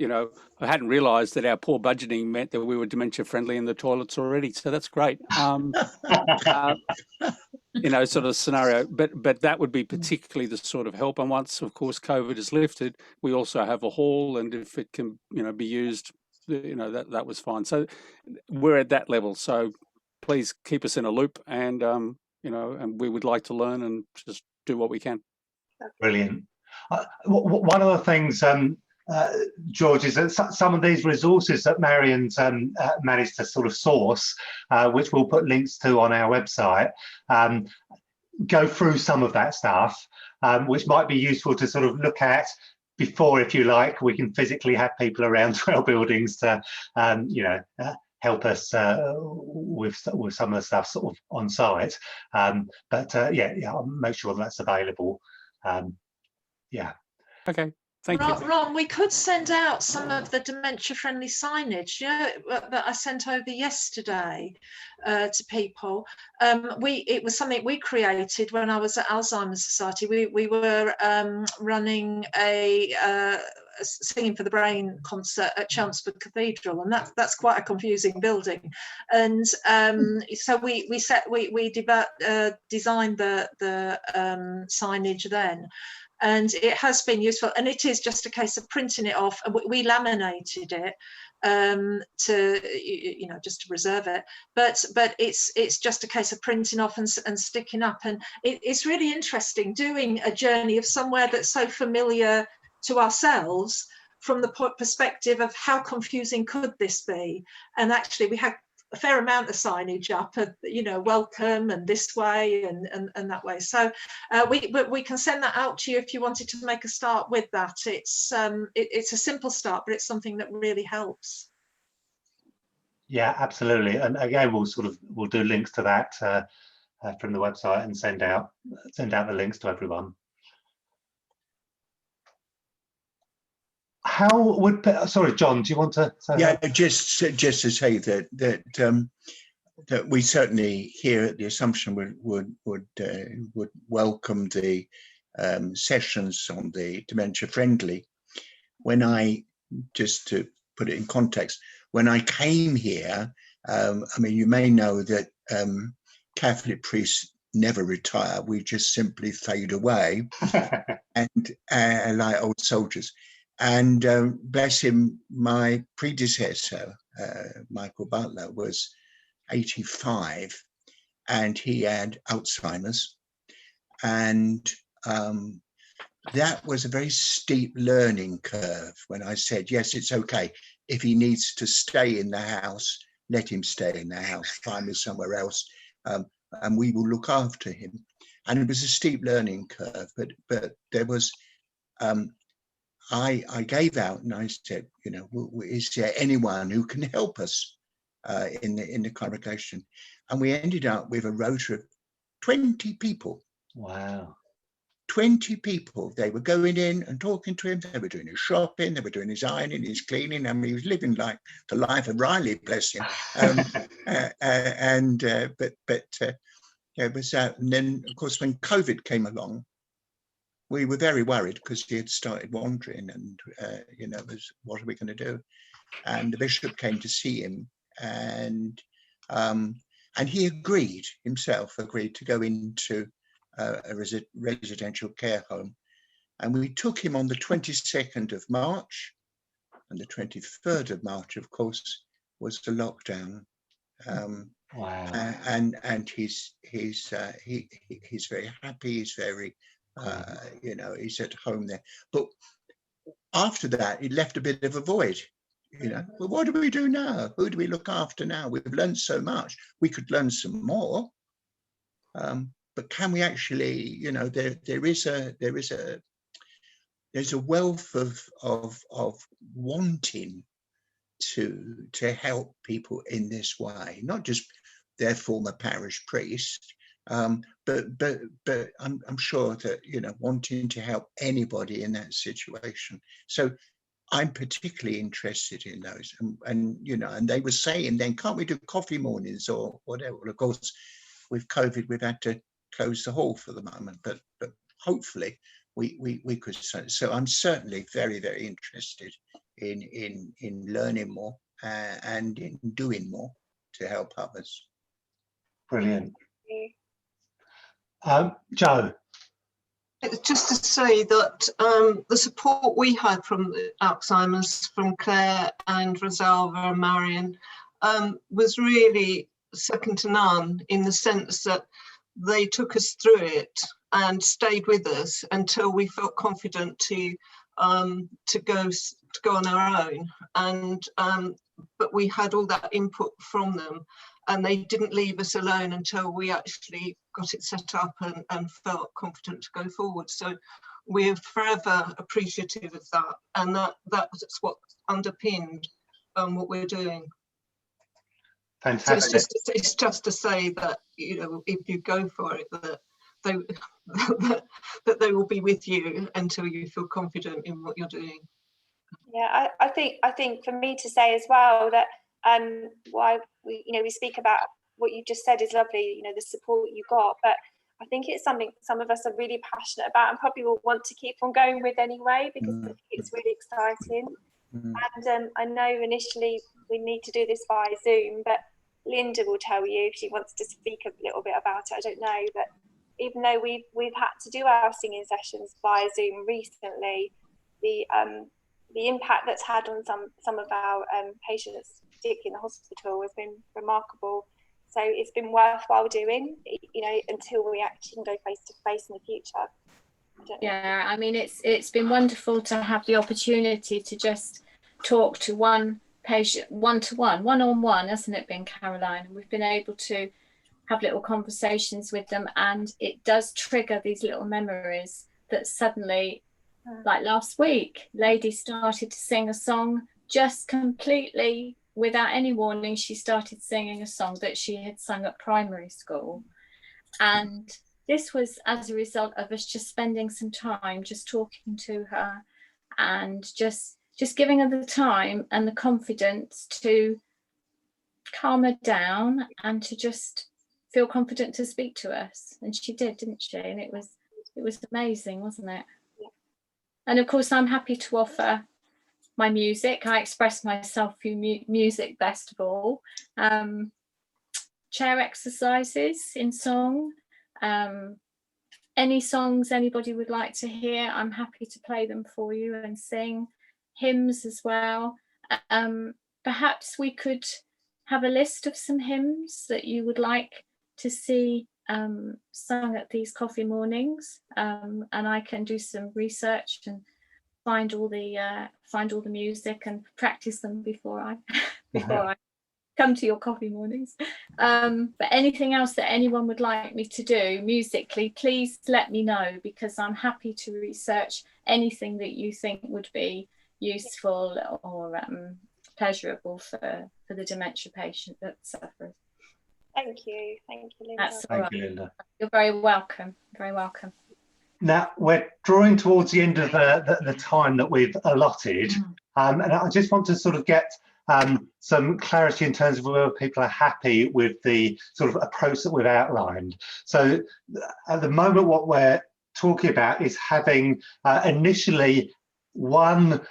[SPEAKER 10] hadn't realised that our poor budgeting meant that we were dementia friendly in the toilets already. So that's great. Sort of scenario, but that would be particularly the sort of help. And once, of course, COVID is lifted, we also have a hall, and if it can, be used, that was fine. So we're at that level. So please keep us in a loop, and and we would like to learn and just do what we can.
[SPEAKER 1] Brilliant. One of the things, George, is that some of these resources that Marion's managed to sort of source, which we'll put links to on our website, go through some of that stuff, which might be useful to sort of look at before, if you like, we can physically have people around to our buildings to, help us with some of the stuff sort of on site. I'll make sure that's available.
[SPEAKER 10] Okay. Thank you.
[SPEAKER 2] Ron, we could send out some of the dementia-friendly signage, that I sent over yesterday to people. It was something we created when I was at Alzheimer's Society. We were running a Singing for the Brain concert at Chelmsford Cathedral, and that's quite a confusing building. And so we designed the signage then. And it has been useful, and it is just a case of printing it off, and we laminated it to just to reserve it, but it's just a case of printing off and sticking up. And it's really interesting doing a journey of somewhere that's so familiar to ourselves from the perspective of how confusing could this be. And actually we had a fair amount of signage up, welcome and this way and that way. So we can send that out to you if you wanted to make a start with that. It's a simple start, but it's something that really helps.
[SPEAKER 1] Yeah, absolutely. And again, we'll do links to that from the website and send out the links to everyone. How would, sorry, John, do you want to say that?
[SPEAKER 11] Yeah, just to say that we certainly here at the Assumption would welcome the sessions on the dementia friendly. Just to put it in context, when I came here, you may know that Catholic priests never retire. We just simply fade away, and like old soldiers. And bless him, my predecessor, Michael Butler, was 85, and he had Alzheimer's. And that was a very steep learning curve when I said, yes, it's okay. If he needs to stay in the house, let him stay in the house, find me somewhere else, and we will look after him. And it was a steep learning curve, but there was... I gave out and I said, is there anyone who can help us in the congregation? And we ended up with a rota of 20 people.
[SPEAKER 1] Wow.
[SPEAKER 11] 20 people. They were going in and talking to him. They were doing his shopping. They were doing his ironing, his cleaning. I mean, he was living like the life of Riley, bless him. It was that. And then, of course, when COVID came along, we were very worried because he had started wandering, and you know, what are we going to do? And the bishop came to see him, and he agreed to go into a residential care home. And we took him on the 22nd of March, and the 23rd of March, of course, was the lockdown.
[SPEAKER 1] Wow.
[SPEAKER 11] And he's very happy. He's very, you know, he's at home there. But after that, it left a bit of a void. You know, well, what do we do now? Who do we look after now? We've learned so much. We could learn some more. But can we actually, you know, there's a wealth of wanting to help people in this way, not just their former parish priest, but I'm sure that, you know, wanting to help anybody in that situation. So I'm particularly interested in those, and you know, and they were saying then, can't we do coffee mornings or whatever? Well, of course, with COVID, we've had to close the hall for the moment, but hopefully we could. So I'm certainly very, very interested in learning more and in doing more to help others.
[SPEAKER 1] Brilliant. Joe.
[SPEAKER 12] It's just to say that the support we had from Alzheimer's, from Claire and Rosalva and Marion, was really second to none, in the sense that they took us through it and stayed with us until we felt confident to go on our own. And but we had all that input from them, and they didn't leave us alone until we actually got it set up and felt confident to go forward. So we're forever appreciative of that, and that's what underpinned what we're doing.
[SPEAKER 1] Fantastic.
[SPEAKER 12] So it's just to say that, you know, if you go for it, that they will be with you until you feel confident in what you're doing.
[SPEAKER 3] Yeah, I think for me to say as well that why we speak about what you just said is lovely, you know, the support you got, but I think it's something some of us are really passionate about and probably will want to keep on going with anyway, because I think it's really exciting. And I know initially we need to do this via Zoom, but Linda will tell you if she wants to speak a little bit about it. I don't know, but even though we've had to do our singing sessions via Zoom recently, the impact that's had on some of our patients, particularly in the hospital, has been remarkable. So it's been worthwhile doing, you know, until we actually can go face to face in the future.
[SPEAKER 6] Yeah, I mean, it's been wonderful to have the opportunity to just talk to one patient one-on-one, hasn't it been, Caroline? And we've been able to have little conversations with them, and it does trigger these little memories that suddenly, like last week, lady started to sing a song just completely without any warning. She started singing a song that she had sung at primary school, and this was as a result of us just spending some time just talking to her and just giving her the time and the confidence to calm her down and to just feel confident to speak to us. And she did, didn't she? And it was amazing, wasn't it?
[SPEAKER 3] Yeah.
[SPEAKER 6] And of course, I'm happy to offer my music. I express myself through music best of all. Chair exercises in song. Any songs anybody would like to hear, I'm happy to play them for you and sing. Hymns as well. Perhaps we could have a list of some hymns that you would like to see sung at these coffee mornings, and I can do some research and find all the music and practice them before I come to your coffee mornings. But anything else that anyone would like me to do musically, please let me know, because I'm happy to research anything that you think would be useful or pleasurable for the dementia patient that suffers.
[SPEAKER 3] Thank you, Linda.
[SPEAKER 6] That's
[SPEAKER 1] Thank
[SPEAKER 6] right.
[SPEAKER 1] you, Linda.
[SPEAKER 6] You're very welcome. Very welcome.
[SPEAKER 1] Now we're drawing towards the end of the time that we've allotted, and I just want to sort of get some clarity in terms of whether people are happy with the sort of approach that we've outlined. So at the moment, what we're talking about is having initially one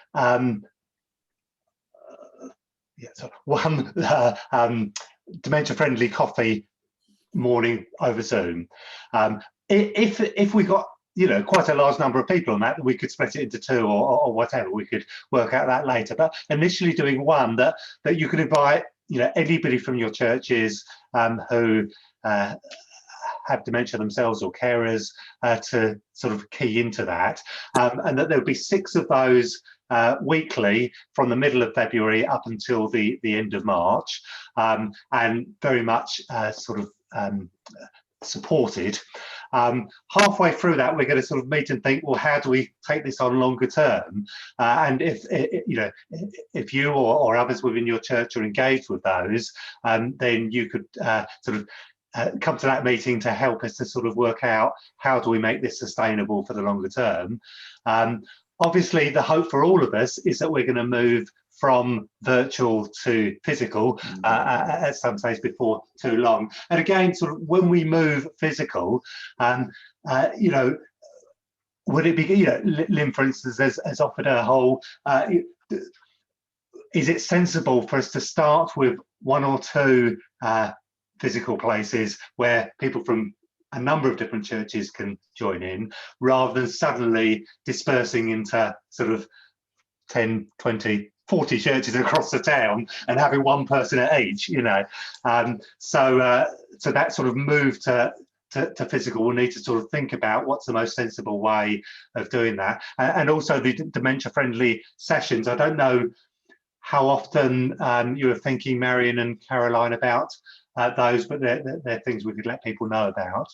[SPEAKER 1] dementia friendly coffee morning over Zoom. If we got quite a large number of people on that, we could split it into two or whatever. We could work out that later. But initially doing one that you could invite anybody from your churches who have dementia themselves or carers to sort of key into that, and that there'll be 6 of those weekly from the middle of February up until the end of March, and very much sort of supported. Halfway through that, we're going to sort of meet and think, well, how do we take this on longer term? And if you or others within your church are engaged with those, then you could sort of come to that meeting to help us to sort of work out how do we make this sustainable for the longer term. Obviously, the hope for all of us is that we're going to move from virtual to physical at some stage before too long. And again, sort of when we move physical, would it be, Lynn, for instance, has offered a whole, is it sensible for us to start with 1 or 2 physical places where people from a number of different churches can join in, rather than suddenly dispersing into sort of 10, 20, 40 churches across the town and having one person at each, so that sort of move to physical, we'll need to sort of think about what's the most sensible way of doing that. And also the dementia friendly sessions, I don't know how often you were thinking, Marion and Caroline, about those, but they're things we could let people know about.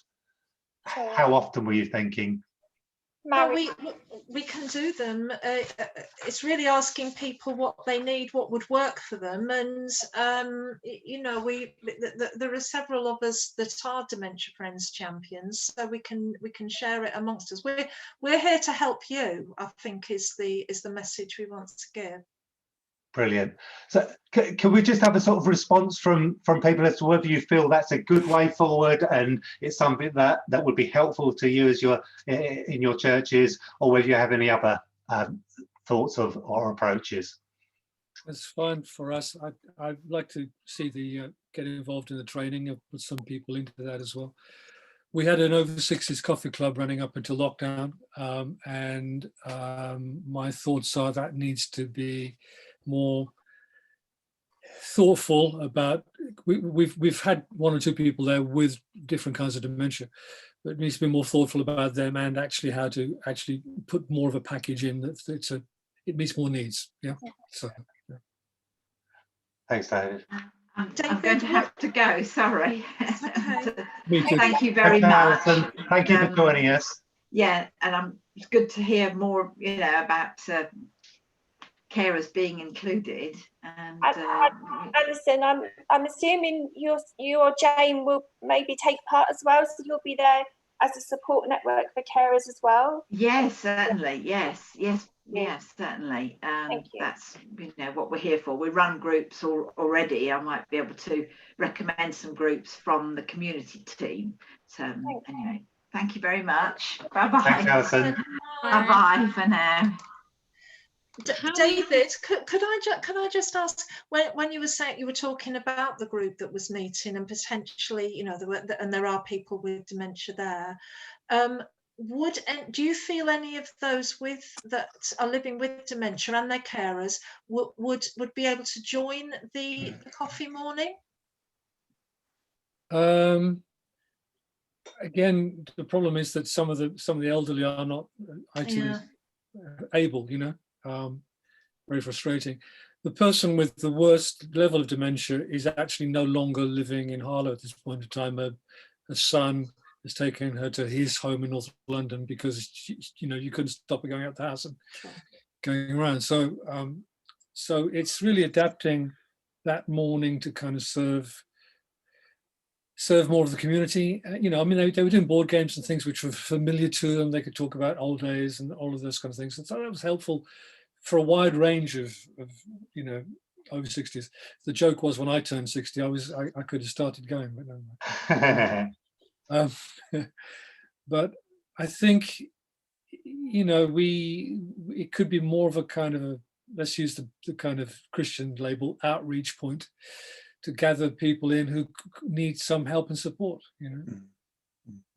[SPEAKER 3] Sure.
[SPEAKER 1] How often were you thinking?
[SPEAKER 2] Well, we can do them. It's really asking people what they need, what would work for them, and there are several of us that are Dementia Friends champions, so we can share it amongst us. We're here to help you, I think, is the message we want to give.
[SPEAKER 1] Brilliant. So can we just have a sort of response from people as to whether you feel that's a good way forward and it's something that would be helpful to you as you're in your churches, or whether you have any other thoughts or approaches?
[SPEAKER 5] That's fine for us. I'd like to see the get involved in the training and put some people into that as well. We had an over 60s coffee club running up until lockdown, and my thoughts are that needs to be more thoughtful about. We've had 1 or 2 people there with different kinds of dementia, but it needs to be more thoughtful about them and actually how to actually put more of a package in that it meets more needs. Yeah. So. Yeah.
[SPEAKER 1] Thanks, David.
[SPEAKER 13] I'm going to have to go. Sorry.
[SPEAKER 5] Okay.
[SPEAKER 13] Thank you very much.
[SPEAKER 1] Alison, thank you for joining us.
[SPEAKER 13] Yeah, and it's good to hear more, about carers being included. And
[SPEAKER 3] Alison, I'm assuming you or Jane will maybe take part as well, so you'll be there as a support network for carers as well.
[SPEAKER 13] Yes, certainly. Yes, certainly. That's what we're here for. We run groups already. I might be able to recommend some groups from the community team. So anyway, thank you very much. Bye bye.
[SPEAKER 1] Thanks, Alison.
[SPEAKER 13] Bye bye for now.
[SPEAKER 2] David, could I just ask, when you were saying, you were talking about the group that was meeting and potentially, there are people with dementia there. Do you feel any of those that are living with dementia and their carers would be able to join the coffee morning?
[SPEAKER 5] Again, the problem is that some of the elderly are not able. Very frustrating. The person with the worst level of dementia is actually no longer living in Harlow at this point in time. A son has taken her to his home in North London because you couldn't stop her going out the house and going around. So it's really adapting that morning to kind of serve more of the community. They were doing board games and things which were familiar to them. They could talk about old days and all of those kind of things. And so that was helpful for a wide range of over 60s. The joke was, when I turned 60, I could have started going, but no. But I think, you know, it could be more of a kind of let's use the kind of Christian label, outreach point, to gather people in who need some help and support, you know.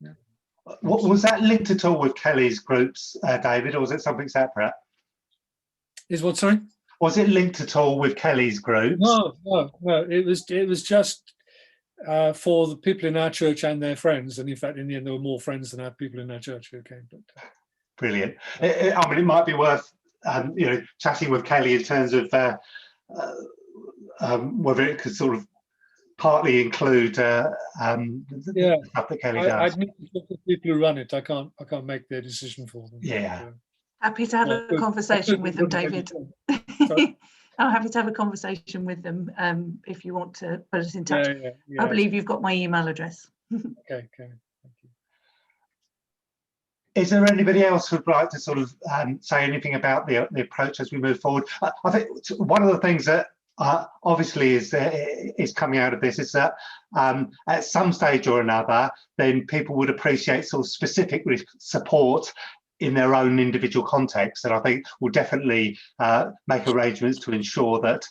[SPEAKER 5] Yeah.
[SPEAKER 1] What was that linked at all with Kelly's groups, David, or was it something separate?
[SPEAKER 5] Is what, sorry?
[SPEAKER 1] Was it linked at all with Kelly's groups?
[SPEAKER 5] No. It was just for the people in our church and their friends, and in fact, in the end, there were more friends than our people in our church who came. But
[SPEAKER 1] brilliant. I mean, it might be worth you know, chatting with Kelly in terms of whether it could sort of partly include the stuff that Kelly does.
[SPEAKER 5] I need to talk to people who run it. I can't make their decision for them.
[SPEAKER 1] Yeah.
[SPEAKER 7] Happy to have a conversation with them, David. I'm happy to have a conversation with them if you want to put us in touch. I believe you've got my email address.
[SPEAKER 5] Okay. Thank you.
[SPEAKER 1] Is there anybody else who'd like to sort of say anything about the approach as we move forward? I think one of the things that obviously is coming out of this is that at some stage or another, then people would appreciate sort of specific support in their own individual context, and I think we'll definitely make arrangements to ensure that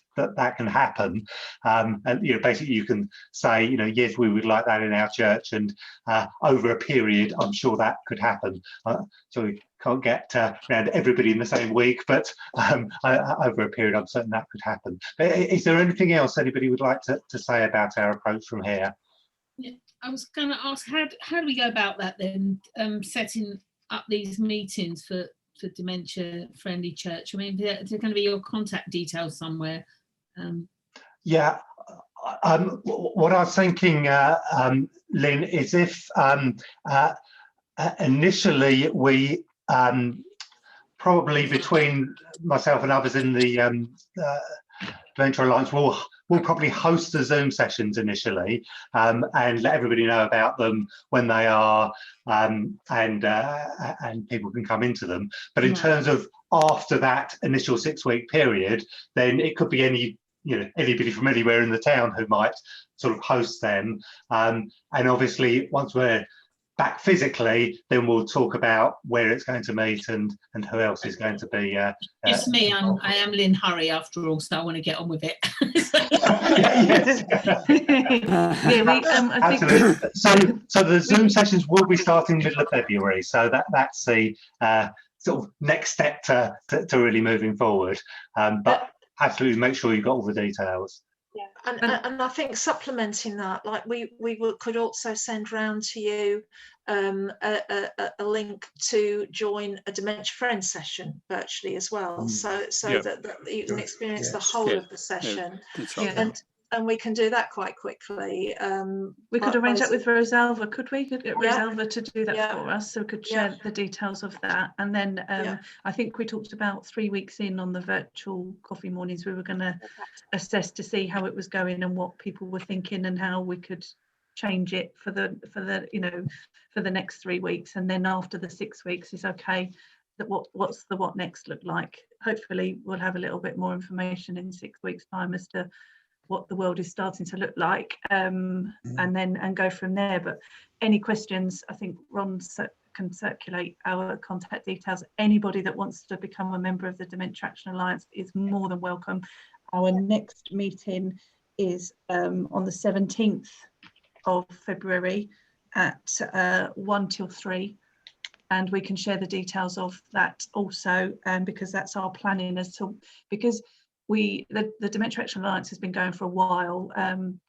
[SPEAKER 1] can happen. And you know, basically, you can say, you know, yes, we would like that in our church, and over a period, I'm sure that could happen. So we can't get around everybody in the same week, but over a period, I'm certain that could happen. Is there anything else anybody would like to say about our approach from here?
[SPEAKER 9] Yeah, I was going to ask, how do we go about that then? Setting up these meetings for Dementia Friendly Church. I mean, is there going to be your contact details somewhere?
[SPEAKER 1] Yeah, what I was thinking, Lynn, is if initially we probably between myself and others in the Dementia Alliance we'll probably host the Zoom sessions initially and let everybody know about them when they are, and people can come into them. But in terms of after that initial 6-week period, then it could be anybody from anywhere in the town who might sort of host them. And obviously, once we're back physically, then we'll talk about where it's going to meet and who else is going to be.
[SPEAKER 9] Just me, I am Lynn Hurry after all, so I want to get on with it.
[SPEAKER 1] Absolutely. So the Zoom sessions will be starting middle of February. So that's the sort of next step to really moving forward. But absolutely, make sure you've got all the details.
[SPEAKER 2] Yeah, and I think supplementing that, like we could also send round to you a link to join a Dementia Friends session virtually as well, so that you can experience the whole of the session. And we can do that quite quickly.
[SPEAKER 7] We could arrange that with Rosalva, could we? Could get Rosalva to do that for us, so we could share the details of that. And then I think we talked about 3 weeks in on the virtual coffee mornings, we were going to assess to see how it was going and what people were thinking and how we could change it for the next 3 weeks. And then after the 6 weeks is okay, that what's the what next look like. Hopefully we'll have a little bit more information in 6 weeks time as to what the world is starting to look like, and go from there. But any questions, I think Ron can circulate our contact details. Anybody that wants to become a member of the Dementia Action Alliance is more than welcome. Our next meeting is on the 17th of February at 1 till 3, and we can share the details of that also, because that's our planning as to, because the Dementia Action Alliance has been going for a while.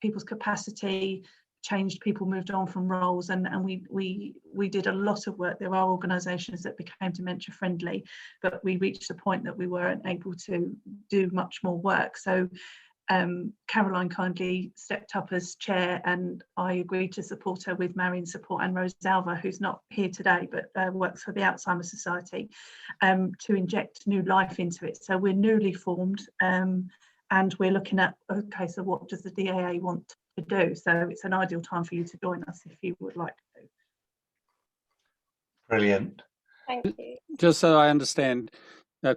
[SPEAKER 7] People's capacity changed, people moved on from roles, and we did a lot of work. There are organisations that became dementia friendly, but we reached a point that we weren't able to do much more work. So Caroline kindly stepped up as chair, and I agreed to support her with Marion's support and Rosalva, who's not here today but works for the Alzheimer's Society, to inject new life into it. So we're newly formed, and we're looking at, okay, so what does the DAA want to do? So it's an ideal time for you to join us if you would like to.
[SPEAKER 1] Brilliant.
[SPEAKER 3] Thank you.
[SPEAKER 10] Just so I understand,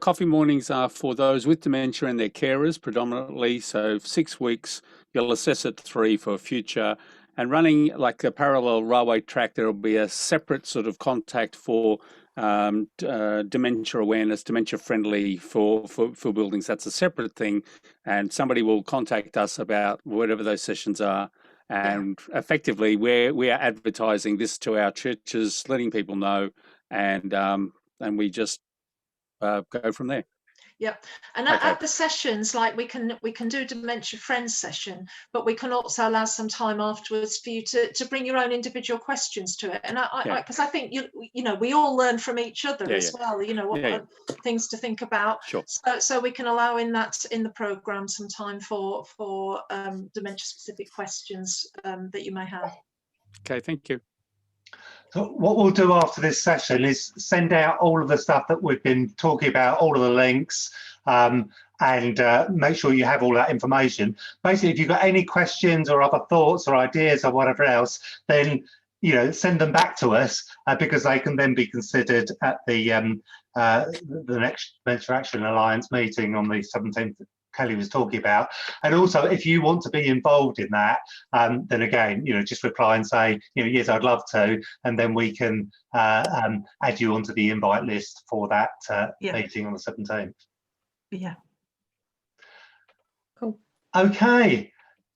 [SPEAKER 10] coffee mornings are for those with dementia and their carers predominantly. So 6 weeks, you'll assess at 3 for future, and running like a parallel railway track, there will be a separate sort of contact for dementia awareness, dementia friendly for buildings. That's a separate thing, and somebody will contact us about whatever those sessions are. And effectively, we are advertising this to our churches, letting people know, and we just go from there.
[SPEAKER 2] Yep. And at the sessions, like we can do Dementia Friends session, but we can also allow some time afterwards for you to bring your own individual questions to it. And because I think you know we all learn from each other as well. You know what things to think about.
[SPEAKER 10] Sure.
[SPEAKER 2] So we can allow in the programme some time for dementia specific questions that you may have.
[SPEAKER 10] Okay. Thank you.
[SPEAKER 1] So what we'll do after this session is send out all of the stuff that we've been talking about, all of the links, and make sure you have all that information. Basically, if you've got any questions or other thoughts or ideas or whatever else, then send them back to us because they can then be considered at the next Dementia Action Alliance meeting on the 17th. Kelly was talking about. And also, if you want to be involved in that, then again, just reply and say, yes, I'd love to, and then we can add you onto the invite list for that meeting on the 17th.
[SPEAKER 7] Yeah.
[SPEAKER 8] Cool.
[SPEAKER 1] Okay.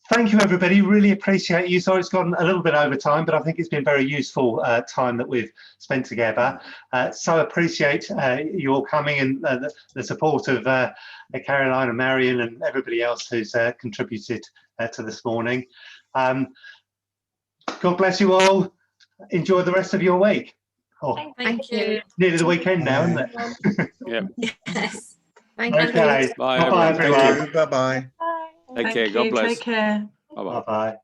[SPEAKER 1] Thank you, everybody. Really appreciate you. Sorry, it's gone a little bit over time, but I think it's been very useful time that we've spent together. So appreciate you all coming and the support of Caroline and Marion and everybody else who's contributed to this morning. God bless you all. Enjoy the rest of your week. Oh,
[SPEAKER 6] Thank you.
[SPEAKER 1] Nearly the weekend now, isn't it?
[SPEAKER 10] Yeah.
[SPEAKER 6] Yes.
[SPEAKER 8] Thank you.
[SPEAKER 1] Okay.
[SPEAKER 10] Bye,
[SPEAKER 1] Bye,
[SPEAKER 10] everyone.
[SPEAKER 1] everyone.
[SPEAKER 11] Bye bye.
[SPEAKER 10] Take care. God bless.
[SPEAKER 7] Take care.
[SPEAKER 10] Bye bye.
[SPEAKER 1] Bye bye.